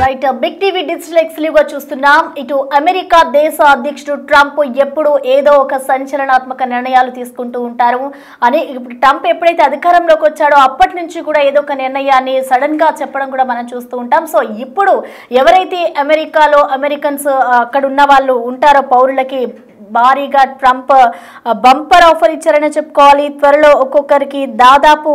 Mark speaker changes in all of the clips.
Speaker 1: Right big TV digital exclusive గా చూస్తున్నాం. ఇటు అమెరికా దేశ అధ్యక్షుడు ట్రంప్ ఎప్పుడు ఏదో ఒక సంచలనాత్మక నిర్ణయాలు తీసుకుంటూ ఉంటారు అని ఇప్పుడు ట్రంప్ ఎప్పుడైతే అధికారంలోకి వచ్చాడో అప్పటి నుంచి కూడా ఏదో ఒక నిర్ణయాన్ని సడన్ గా చెప్పడం కూడా మనం చూస్తూ ఉంటాం. సో ఇప్పుడు ఎవరైతే అమెరికాలో అమెరికన్స్ అక్కడ ఉన్న వాళ్ళు ఉంటారో పౌరులకి భారీగా ట్రంప్ బంపర్ ఆఫర్ ఇచ్చారని చెప్పుకోవాలి. త్వరలో ఒక్కొక్కరికి దాదాపు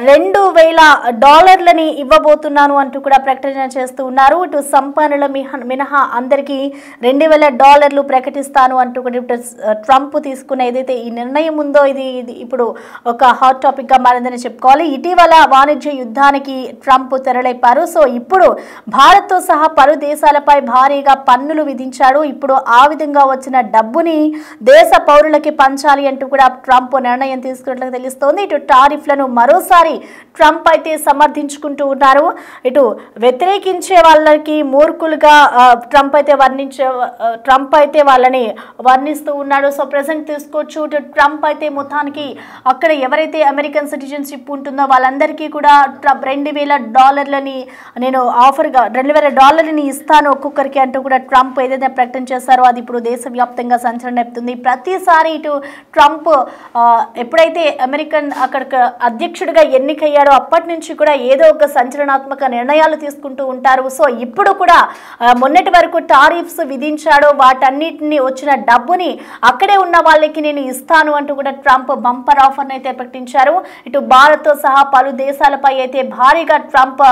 Speaker 1: $2,000 ఇవ్వబోతున్నాను అంటూ కూడా ప్రకటన చేస్తూ ఉన్నారు. ఇటు సంపన్నుల మినహా అందరికీ $2,000 ప్రకటిస్తాను అంటూ కూడా ట్రంప్ తీసుకున్న ఏదైతే ఈ నిర్ణయం ఉందో ఇది ఇప్పుడు ఒక హాట్ టాపిక్ గా మారిందని చెప్పుకోవాలి. ఇటీవల వాణిజ్య యుద్ధానికి ట్రంప్ తెరలేపారు. సో ఇప్పుడు భారత్తో సహా పలు దేశాలపై భారీగా పన్నులు విధించాడు. ఇప్పుడు ఆ విధంగా వచ్చిన డబ్బుని దేశ పౌరులకి పంచాలి అంటూ కూడా ట్రంప్ నిర్ణయం తీసుకున్నట్లు తెలుస్తోంది. ఇటు టారిఫ్లను మరోసారి ట్రంప్ అయితే సమర్థించుకుంటూ ఉన్నారు. ఇటు వ్యతిరేకించే వాళ్ళకి మూర్ఖులుగా ట్రంప్ అయితే వాళ్ళని వర్ణిస్తూ ఉన్నాడు. సో ప్రెసెంట్ తీసుకోవచ్చు. ఇటు ట్రంప్ అయితే మొత్తానికి అక్కడ ఎవరైతే అమెరికన్ సిటిజన్షిప్ ఉంటుందో వాళ్ళందరికీ కూడా $2,000 నేను ఆఫర్గా $2,000 ఇస్తాను ఒక్కొక్కరికి అంటూ కూడా ట్రంప్ ఏదైతే ప్రకటన చేశారో అది ఇప్పుడు దేశవ్యాప్తంగా సంచలనం రేపుతుంది. ప్రతిసారి ఇటు ట్రంప్ ఎప్పుడైతే అమెరికన్ అక్కడికి అధ్యక్షుడిగా ఎన్నికయ్యాడో అప్పటి నుంచి కూడా ఏదో ఒక సంచలనాత్మక నిర్ణయాలు తీసుకుంటూ ఉంటారు. సో ఇప్పుడు కూడా మొన్నటి వరకు టారిఫ్స్ విధించాడో వాటన్నిటిని వచ్చిన డబ్బుని అక్కడే ఉన్న వాళ్ళకి నేను ఇస్తాను అంటూ కూడా ట్రంప్ బంపర్ ఆఫర్ని అయితే ప్రకటించారు. ఇటు భారత్తో సహా పలు దేశాలపై అయితే భారీగా ట్రంప్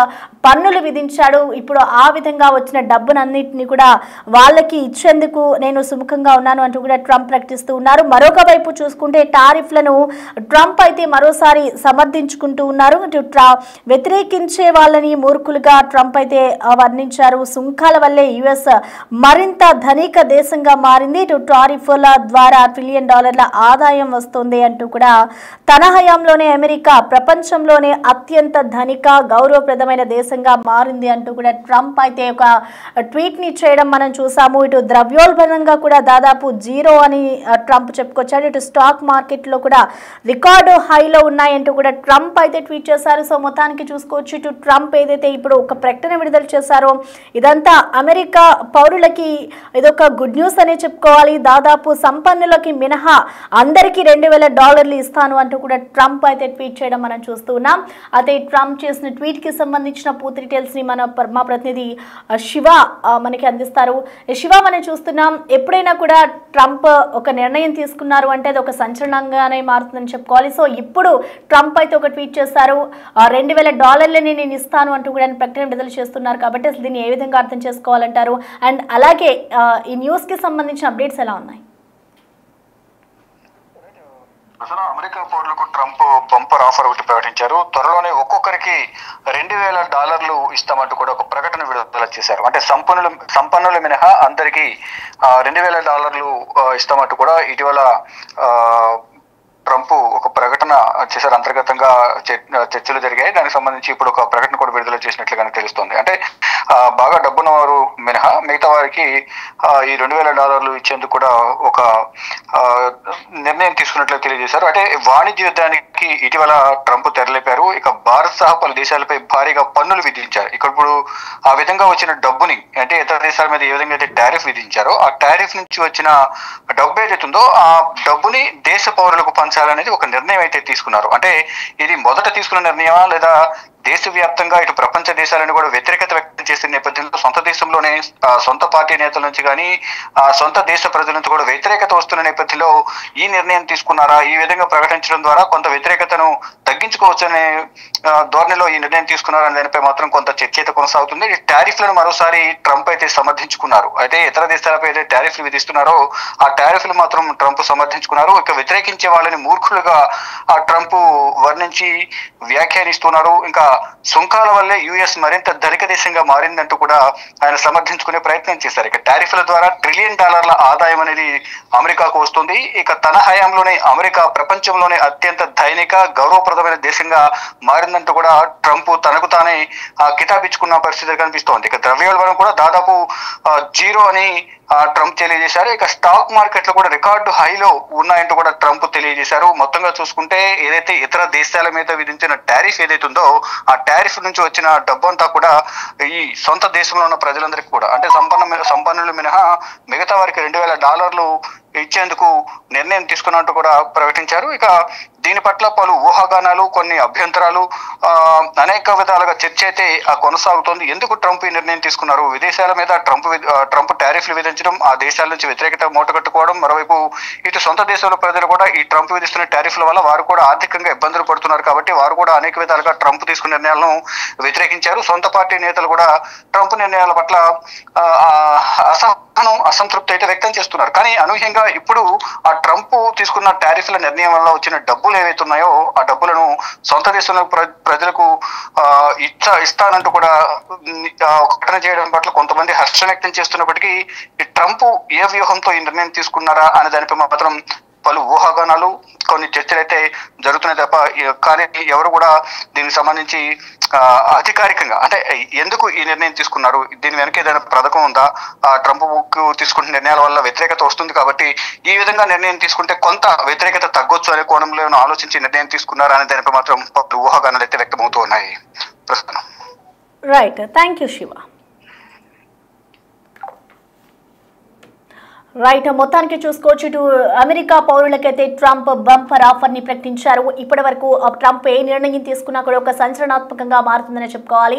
Speaker 1: పన్నులు విధించాడు. ఇప్పుడు ఆ విధంగా వచ్చిన డబ్బునన్నింటినీ కూడా వాళ్ళకి ఇచ్చేందుకు నేను సుముఖంగా ఉన్నాను అంటూ కూడా ట్రంప్ ప్రకటిస్తూ ఉన్నారు. మరొక వైపు చూసుకుంటే టారిఫ్లను ట్రంప్ అయితే మరోసారి సమర్థించుకుంటూ ఉన్నారు. వ్యతిరేకించే వాళ్ళని మూర్ఖులుగా ట్రంప్ అయితే వర్ణించారు. సుంకాల వల్లే యుఎస్ మరింత ధనిక దేశంగా మారింది. ఇటు టారిఫ్ల ద్వారా $1 ట్రిలియన్ ఆదాయం వస్తుంది అంటూ కూడా తన హయాంలోనే అమెరికా ప్రపంచంలోనే అత్యంత ధనిక గౌరవప్రదమైన దేశంగా మారింది అంటూ కూడా ట్రంప్ అయితే ఒక ట్వీట్ ని చేయడం మనం చూసాము. ఇటు ద్రవ్యోల్బణంగా కూడా దాదాపు జీరో అని ట్రంప్ చెప్పుకొచ్చాడు. ఇటు స్టాక్ మార్కెట్ లో కూడా రికార్డు హైలో ఉన్నాయంటూ కూడా ట్రంప్ అయితే ట్వీట్ చేశారు. సో మొత్తానికి చూసుకోవచ్చు. ఇటు ట్రంప్ ఏదైతే ఇప్పుడు ఒక ప్రకటన విడుదల చేశారో ఇదంతా అమెరికా పౌరులకి ఇదొక గుడ్ న్యూస్ అనే చెప్పుకోవాలి. దాదాపు సంపన్నులకి మినహా అందరికీ $2,000 ఇస్తాను అంటూ కూడా ట్రంప్ అయితే ట్వీట్ చేయడం మనం చూస్తూ ఉన్నాం. అయితే ట్రంప్ చేసిన ట్వీట్ కి సంబంధించిన పూర్తి డీటెయిల్స్ ని మా ప్రతినిధి శివ మనకి అందిస్తారు. శివ, మనం చూస్తున్నాం ఎప్పుడైనా కూడా ట్రంప్ ఒక నిర్ణయం తీసుకున్నారు అంటే అది ఒక సంచలనంగానే మారుతుందని చెప్పుకోవాలి. సో ఇప్పుడు ట్రంప్ అయితే ఒక ట్వీట్ చేశారు. $2,000 నేను ఇస్తాను అంటూ కూడా ప్రకటన విడుదల చేస్తున్నారు. కాబట్టి అసలు దీన్ని ఏ విధంగా అర్థం చేసుకోవాలంటారు? అండ్ అలాగే ఈ న్యూస్ కి సంబంధించిన అప్డేట్స్ ఎలా ఉన్నాయి?
Speaker 2: అసలు అమెరికా పౌరులకు ట్రంప్ బంపర్ ఆఫర్ ఒకటి ప్రకటించారు. త్వరలోనే ఒక్కొక్కరికి $2,000 ఇస్తామంటూ కూడా ఒక ప్రకటన విడుదల చేశారు. అంటే సంపన్నులు మినహా అందరికీ $2,000 ఇస్తామంటూ కూడా ఇటీవల ట్రంప్ ఒక ప్రకటన చేశారు. అంతర్గతంగా చర్చలు జరిగాయి. దానికి సంబంధించి ఇప్పుడు ఒక ప్రకటన కూడా విడుదల చేసినట్లుగా తెలుస్తోంది. అంటే బాగా డబ్బున్న వారు మినహా మిగతా వారికి ఈ $2,000 ఇచ్చేందుకు కూడా ఒక నిర్ణయం తీసుకున్నట్లు తెలియజేశారు. అంటే వాణిజ్య యుద్ధానికి ఇటీవల ట్రంప్ తెరలేపారు. ఇక భారత్ సహా పలు దేశాలపై భారీగా పన్నులు విధించారు. ఇప్పుడు ఆ విధంగా వచ్చిన డబ్బుని అంటే ఇతర దేశాల మీద ఏ విధంగా అయితే టారిఫ్ విధించారో ఆ టారిఫ్ నుంచి వచ్చిన డబ్బు ఏదైతే ఉందో ఆ డబ్బుని దేశ పౌరులకు పంచాలనేది ఒక నిర్ణయం అయితే తీసుకున్నారు. అంటే ఇది మొదట తీసుకున్న నిర్ణయమా లేదా దేశవ్యాప్తంగా ఇటు ప్రపంచ దేశాలను కూడా వ్యతిరేకత వ్యక్తం చేసిన నేపథ్యంలో సొంత దేశంలోనే సొంత పార్టీ నేతల నుంచి కానీ సొంత దేశ ప్రజల నుంచి కూడా వ్యతిరేకత వస్తున్న నేపథ్యంలో ఈ నిర్ణయం తీసుకున్నారా? ఈ విధంగా ప్రకటించడం ద్వారా కొంత వ్యతిరేకతను తగ్గించుకోవచ్చనే ధోరణిలో ఈ నిర్ణయం తీసుకున్నారని దానిపై మాత్రం కొంత చర్చ అయితే కొనసాగుతుంది. ఈ టారిఫ్లను మరోసారి ట్రంప్ అయితే సమర్థించుకున్నారు. అయితే ఇతర దేశాలపై అయితే టారిఫ్లు విధిస్తున్నారో ఆ టారిఫ్లు మాత్రం ట్రంప్ సమర్థించుకున్నారు. ఇక వ్యతిరేకించే వాళ్ళని మూర్ఖులుగా ఆ ట్రంప్ వర్ణించి వ్యాఖ్యానిస్తున్నారు. ఇంకా సుంకాల వల్లే యుఎస్ మరింత ధనిక దేశంగా మారిందంటూ కూడా ఆయన సమర్థించుకునే ప్రయత్నం చేశారు. ఇక టారిఫ్ల ద్వారా $1 ట్రిలియన్ ఆదాయం అనేది అమెరికాకు వస్తుంది. ఇక తన హయాంలోనే అమెరికా ప్రపంచంలోనే అత్యంత ధైనిక గౌరవప్రదమైన దేశంగా మారిందంటూ కూడా ట్రంప్ తనకు తానే కితాబిచ్చుకున్న పరిస్థితి కనిపిస్తోంది. ఇక ద్రవ్యోల్బణం కూడా దాదాపు జీరో అని ట్రంప్ తెలియజేశారు. ఇక స్టాక్ మార్కెట్లు కూడా రికార్డు హైలో ఉన్నాయంటూ కూడా ట్రంప్ తెలియజేశారు. మొత్తంగా చూసుకుంటే ఏదైతే ఇతర దేశాల మీద విధించిన టారిఫ్ ఏదైతే ఉందో ఆ టారిఫ్ నుంచి వచ్చిన డబ్బు అంతా కూడా ఈ సొంత దేశంలో ఉన్న ప్రజలందరికీ కూడా అంటే సంపన్నులు మినహా మిగతా వారికి $2,000 ఇచ్చేందుకు నిర్ణయం తీసుకున్నట్టు కూడా ప్రకటించారు. ఇక దీని పట్ల పలు ఊహాగానాలు, కొన్ని అభ్యంతరాలు, అనేక విధాలుగా చర్చ అయితే కొనసాగుతోంది. ఎందుకు ట్రంప్ ఈ నిర్ణయం తీసుకున్నారు? విదేశాల మీద ట్రంప్ టారిఫ్లు విధించడం, ఆ దేశాల నుంచి వ్యతిరేకత మూటగట్టుకోవడం, మరోవైపు ఇటు సొంత దేశంలో ప్రజలు కూడా ఈ ట్రంప్ విధిస్తున్న టారిఫ్ల వల్ల వారు కూడా ఆర్థికంగా ఇబ్బందులు పడుతున్నారు కాబట్టి వారు కూడా అనేక విధాలుగా ట్రంప్ తీసుకున్న నిర్ణయాలను వ్యతిరేకించారు. సొంత పార్టీ నేతలు కూడా ట్రంప్ నిర్ణయాల పట్ల అసంతృప్తి అయితే వ్యక్తం చేస్తున్నారు. కానీ అనూహ్యంగా ఇప్పుడు ఆ ట్రంప్ తీసుకున్న టారిఫ్ల నిర్ణయం వల్ల వచ్చిన డబ్బులు ఏవైతే ఉన్నాయో ఆ డబ్బులను సొంత దేశంలో ప్రజలకు ఇస్తానంటూ కూడా ప్రకటన చేయడం పట్ల కొంతమంది హర్షం వ్యక్తం చేస్తున్నప్పటికీ ఈ ట్రంప్ ఏ వ్యూహంతో ఈ నిర్ణయం తీసుకున్నారా అనే దానిపై మాత్రం పలు ఊహాగానాలు, కొన్ని చర్చలు అయితే జరుగుతున్నాయి తప్ప కానీ ఎవరు కూడా దీనికి సంబంధించి అధికారికంగా అంటే ఎందుకు ఈ నిర్ణయం తీసుకున్నారు, దీని వెనక ఏదైనా పథకం ఉందా, ట్రంప్ తీసుకుంటున్న నిర్ణయాల వల్ల వ్యతిరేకత వస్తుంది కాబట్టి ఈ విధంగా నిర్ణయం తీసుకుంటే కొంత వ్యతిరేకత తగ్గొచ్చు అనే కోణంలో ఆలోచించి నిర్ణయం తీసుకున్నారా అనే దానిపై మాత్రం పలు ఊహాగానాలు అయితే వ్యక్తమవుతూ ఉన్నాయి ప్రస్తుతం.
Speaker 1: Right, thank you Shiva. Right, మొత్తానికి చూసుకోవచ్చు ఇటు అమెరికా పౌరులకైతే ట్రంప్ బంపర్ ఆఫర్ ని ప్రకటించారు. ఇప్పటి వరకు ట్రంప్ ఏ నిర్ణయం తీసుకున్నా కూడా ఒక సంచలనాత్మకంగా మారుతుందని చెప్పుకోవాలి.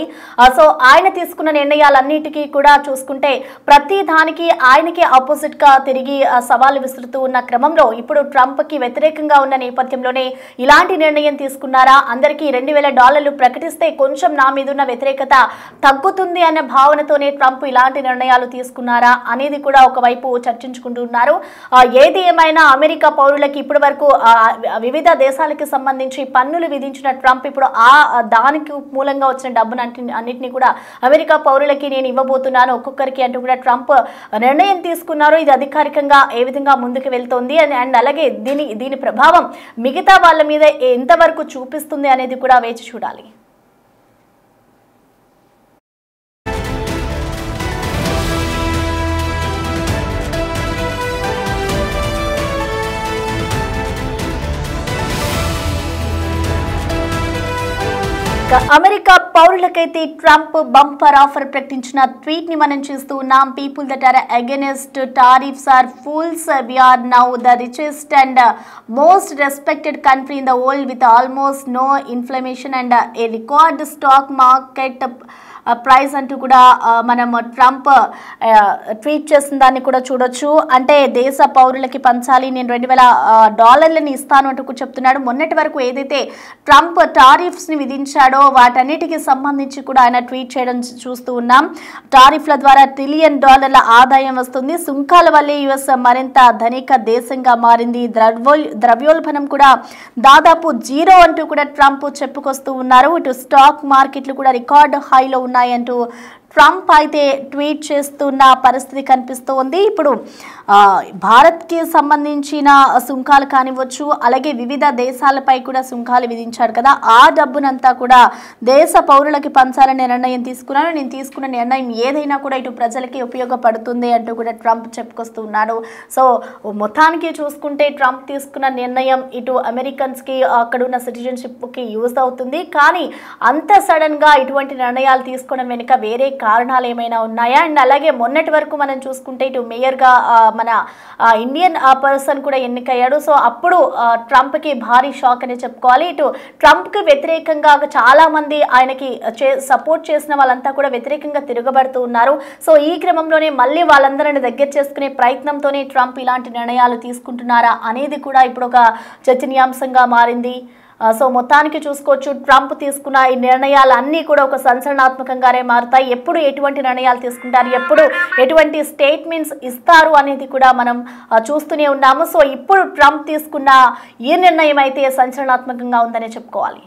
Speaker 1: సో ఆయన తీసుకున్న నిర్ణయాలన్నిటికీ కూడా చూసుకుంటే ప్రతి దానికి ఆయనకి ఆపోజిట్ గా తిరిగి సవాలు విసురుతూ ఉన్న క్రమంలో ఇప్పుడు ట్రంప్ కి వ్యతిరేకంగా ఉన్న నేపథ్యంలోనే ఇలాంటి నిర్ణయం తీసుకున్నారా, అందరికీ $2,000 ప్రకటిస్తే కొంచెం నా మీద ఉన్న వ్యతిరేకత తగ్గుతుంది అన్న భావనతోనే ట్రంప్ ఇలాంటి నిర్ణయాలు తీసుకున్నారా అనేది కూడా ఒకవైపు చర్చించుకుంటున్నారు. ఏది ఏమైనా అమెరికా పౌరులకి ఇప్పటి వరకు వివిధ దేశాలకు సంబంధించి పన్నులు విధించిన ట్రంప్ ఇప్పుడు దానికి మూలంగా వచ్చిన డబ్బును అన్నింటినీ కూడా అమెరికా పౌరులకి నేను ఇవ్వబోతున్నాను ఒక్కొక్కరికి అంటూ కూడా ట్రంప్ నిర్ణయం తీసుకున్నారు. ఇది అధికారికంగా ఏ విధంగా ముందుకు వెళ్తోంది అండ్ అలాగే దీని ప్రభావం మిగతా వాళ్ళ మీద ఎంతవరకు చూపిస్తుంది అనేది కూడా వేచి చూడాలి. అమెరికా పౌరులకైతే ట్రంప్ బంపర్ ఆఫర్ ప్రకటించిన ట్వీట్ ని మనం చూస్తూ ఉన్నాం. People that are against tariffs are fools. We are now the richest and most respected country in the world with almost no inflammation and a record stock market price అంటూ కూడా మనం Trump tweet చేసిన దాన్ని కూడా చూడొచ్చు. అంటే దేశ పౌరులకి పంచాలి, నేను $2,000 ఇస్తాను అంటూ చెప్తున్నాడు. మొన్నటి వరకు ఏదైతే ట్రంప్ టారిఫ్స్ని విధించాడో వాటన్నిటికీ సంబంధించి కూడా ఆయన ట్వీట్ చేయడం చూస్తూ ఉన్నాం. టారిఫ్ల ద్వారా $1 ట్రిలియన్ ఆదాయం వస్తుంది. సుంకాల వల్లే యుఎస్ మరింత ధనిక దేశంగా మారింది. ద్రవ్యోల్బణం కూడా దాదాపు 0 అంటూ కూడా ట్రంప్ చెప్పుకొస్తూ ఉన్నారు. ఇటు స్టాక్ మార్కెట్లు కూడా రికార్డు హైలో ఉన్నాయంటూ ట్రంప్ అయితే ట్వీట్ చేస్తున్న పరిస్థితి కనిపిస్తోంది. ఇప్పుడు భారత్కి సంబంధించిన సుంకాలు కానివ్వచ్చు, అలాగే వివిధ దేశాలపై కూడా సుంకాలు విధించాడు కదా, ఆ డబ్బునంతా కూడా దేశ పౌరులకి పంచాలనే నిర్ణయం తీసుకున్నాను. నేను తీసుకున్న నిర్ణయం ఏదైనా కూడా ఇటు ప్రజలకి ఉపయోగపడుతుంది అంటూ కూడా ట్రంప్ చెప్పుకొస్తున్నాడు. సో మొత్తానికి చూసుకుంటే ట్రంప్ తీసుకున్న నిర్ణయం ఇటు అమెరికన్స్కి అక్కడున్న సిటిజన్షిప్కి యూజ్ అవుతుంది. కానీ అంత సడన్గా ఇటువంటి నిర్ణయాలు తీసుకోవడం వెనుక వేరే కారణాలు ఏమైనా ఉన్నాయా? అండ్ అలాగే మొన్నటి వరకు మనం చూసుకుంటే ఇటు మేయర్గా మన ఇండియన్ పర్సన్ కూడా ఎన్నికయ్యాడు. సో అప్పుడు ట్రంప్కి భారీ షాక్ అని చెప్పుకోవాలి. ఇటు ట్రంప్కి వ్యతిరేకంగా చాలా మంది ఆయనకి సపోర్ట్ చేసిన వాళ్ళంతా కూడా వ్యతిరేకంగా తిరగబడుతూ ఉన్నారు. సో ఈ క్రమంలోనే మళ్ళీ వాళ్ళందరిని దగ్గర చేసుకునే ప్రయత్నంతోనే ట్రంప్ ఇలాంటి నిర్ణయాలు తీసుకుంటున్నారా అనేది కూడా ఇప్పుడు ఒక చర్చనీయాంశంగా మారింది. సో మొత్తానికి చూసుకోవచ్చు ట్రంప్ తీసుకున్న ఈ నిర్ణయాలన్నీ కూడా ఒక సంచలనాత్మకంగానే మారుతాయి. ఎప్పుడు ఎటువంటి నిర్ణయాలు తీసుకుంటారు, ఎప్పుడు ఎటువంటి స్టేట్మెంట్స్ ఇస్తారు అనేది కూడా మనం చూస్తూనే ఉన్నాము. సో ఇప్పుడు ట్రంప్ తీసుకున్న ఈ నిర్ణయం అయితే సంచలనాత్మకంగా ఉందనే చెప్పుకోవాలి.